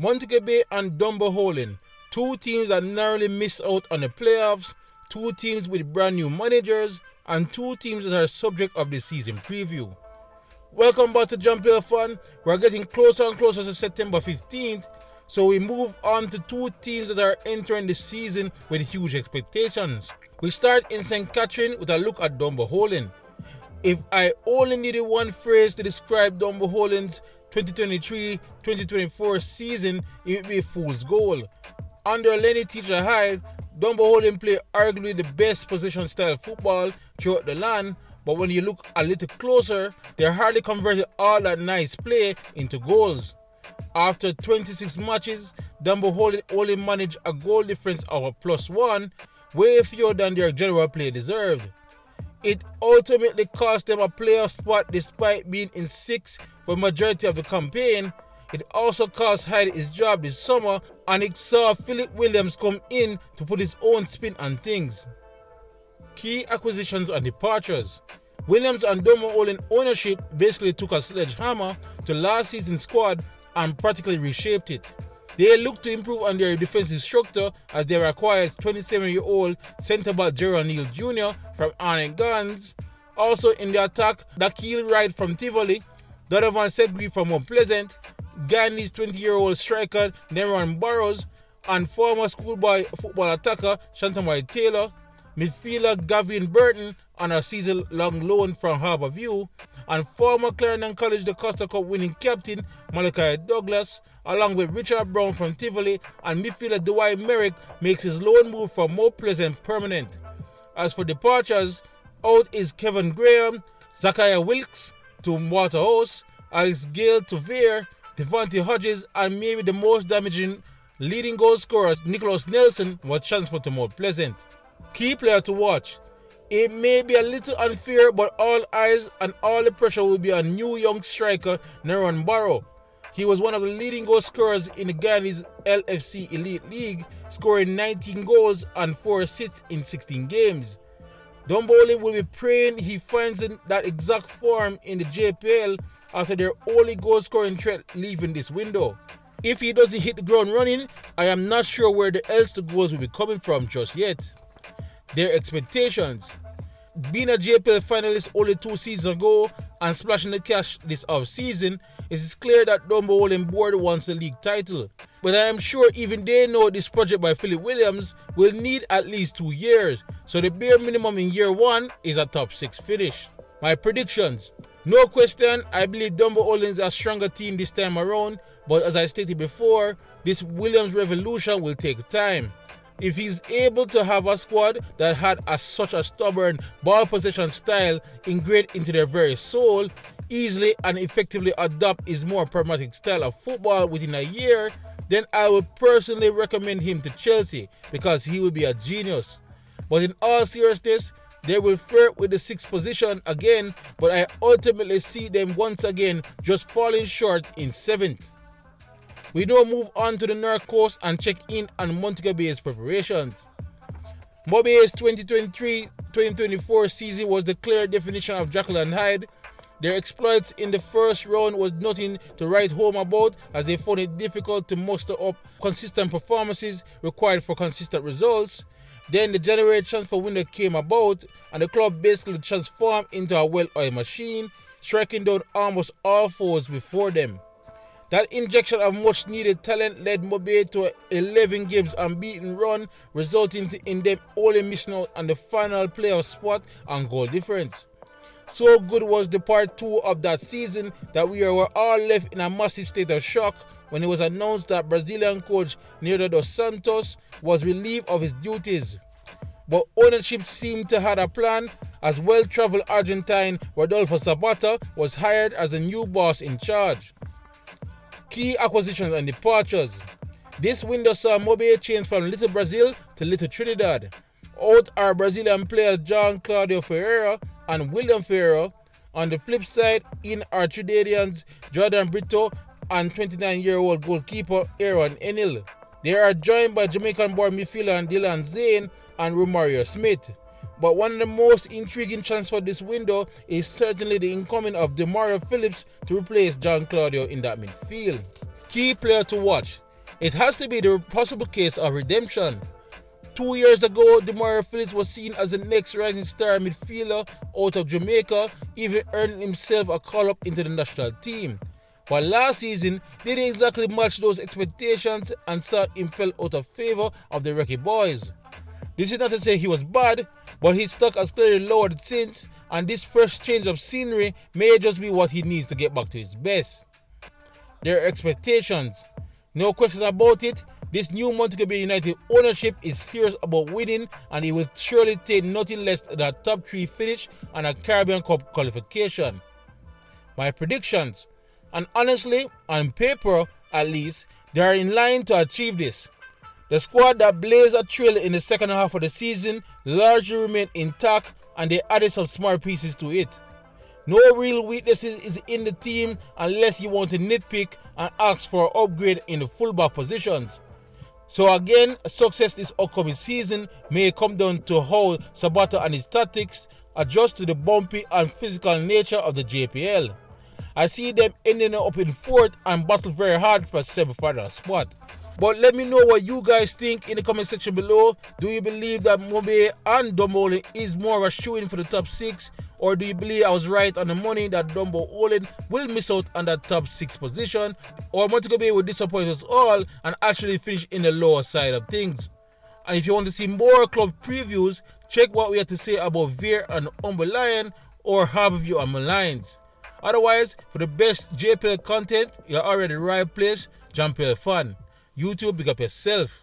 Montego Bay and Dunbeholden, two teams that narrowly missed out on the playoffs, two teams with brand new managers, and two teams that are subject of the season preview. Welcome back to Jamaican. We're getting closer and closer to September 15th, so we move on to two teams that are entering the season with huge expectations. We start in St. Catherine with a look at Dunbeholden. If I only needed one phrase to describe Dunbeholden's 2023-2024 season, it would be a fool's goal. Under Lenny Teacher Hyde, Dunbeholden play arguably the best possession style football throughout the land, but when you look a little closer, they hardly converted all that nice play into goals. After 26 matches, Dunbeholden only managed a goal difference of a +1, way fewer than their general play deserved. It ultimately cost them a playoff spot despite being in 6th for the majority of the campaign. It also cost Hyde his job this summer, and it saw Philip Williams come in to put his own spin on things. Key acquisitions and departures. Williams and Dunbeholden ownership basically took a sledgehammer to last season's squad and practically reshaped it. They look to improve on their defensive structure as they acquired 27-year-old centre-back Gerald Neal Jr. from Arnhem Gardens. Also in the attack, Dakil Wright from Tivoli, Donovan Segri from Mount Pleasant, Ghanai's 20-year-old striker Neron Burrows, and former schoolboy football attacker Shantamai Taylor, midfielder Gavin Burton on a season-long loan from Harbourview, and former Clarendon College the Costa Cup winning captain Malachi Douglas, along with Richard Brown from Tivoli, and midfielder Dwight Merrick makes his loan move from Mount Pleasant permanent. As for departures, out is Kevin Graham, Zachariah Wilkes to Waterhouse, Alex Gale to Vere, Devontae Hodges, and maybe the most damaging leading goal scorer Nicholas Nelson was transferred to Mount Pleasant. Key player to watch. It may be a little unfair, but all eyes and all the pressure will be on new young striker Neron Barrow. He was one of the leading goal scorers in the Ghanaian LFC Elite League, scoring 19 goals and 4 assists in 16 games. Dunbeholden will be praying he finds that exact form in the JPL after their only goal-scoring threat leaving this window. If he doesn't hit the ground running, I am not sure where the goals will be coming from just yet. Their expectations. Being a JPL finalist only 2 seasons ago and splashing the cash this off-season, it is clear that Dunbeholden board wants the league title. But I am sure even they know this project by Philip Williams will need at least 2 years, so the bare minimum in year 1 is a top 6 finish. My predictions. No question, I believe Dunbeholden is a stronger team this time around, but as I stated before, this Williams revolution will take time. If he's able to have a squad that had such a stubborn ball possession style ingrained into their very soul, easily and effectively adopt his more pragmatic style of football within a year, then I would personally recommend him to Chelsea because he will be a genius. But in all seriousness, they will flirt with the 6th position again, but I ultimately see them once again just falling short in 7th. We now move on to the North Coast and check in on Montego Bay's preparations. Mobay's 2023-2024 season was the clear definition of Jekyll and Hyde. Their exploits in the first round was nothing to write home about, as they found it difficult to muster up consistent performances required for consistent results. Then the January transfer window came about, and the club basically transformed into a well-oiled machine, striking down almost all foes before them. That injection of much-needed talent led Mobay to an 11 games unbeaten run, resulting in them only missing out on the final playoff spot and goal difference. So good was the part 2 of that season that we were all left in a massive state of shock when it was announced that Brazilian coach Nildo dos Santos was relieved of his duties. But ownership seemed to have a plan, as well-traveled Argentine Rodolfo Zapata was hired as the new boss in charge. Key acquisitions and departures. This window saw Mobay change from Little Brazil to Little Trinidad. Out are Brazilian players John Claudio Ferreira and William Ferreira. On the flip side, in are Trinidadians Jordan Brito and 29-year-old goalkeeper Aaron Enil. They are joined by Jamaican-born midfielder Dylan Zane and Romario Smith. But one of the most intriguing transfers this window is certainly the incoming of Demario Phillips to replace John Claudio in that midfield. Key player to watch. It has to be the possible case of redemption. 2 years ago, Demario Phillips was seen as the next rising star midfielder out of Jamaica, even earning himself a call-up into the national team. But last season, didn't exactly match those expectations and saw him fell out of favour of the Recce boys. This is not to say he was bad, but his stock has clearly lowered since, and this fresh change of scenery may just be what he needs to get back to his best. Their expectations. No question about it, this new Montego Bay United ownership is serious about winning, and it will surely take nothing less than a top 3 finish and a Caribbean Cup qualification. My predictions, and honestly, on paper at least, they are in line to achieve this. The squad that blazed a trail in the second half of the season largely remained intact, and they added some smart pieces to it. No real weaknesses is in the team unless you want to nitpick and ask for an upgrade in the fullback positions. So again, success this upcoming season may come down to how Sabata and his tactics adjust to the bumpy and physical nature of the JPL. I see them ending up in 4th and battle very hard for a semi-final spot. But let me know what you guys think in the comment section below. Do you believe that Mobe and Dunbeholden is more of a shoo-in for the top 6? Or do you believe I was right on the money that Dunbeholden will miss out on that top 6 position? Or Montego Bay will disappoint us all and actually finish in the lower side of things? And if you want to see more club previews, check what we have to say about Veer and Umber Lion or Harborview and Malines. Otherwise, for the best JPL content, you're already in the right place, Jamaica Fan. YouTube, big up yourself.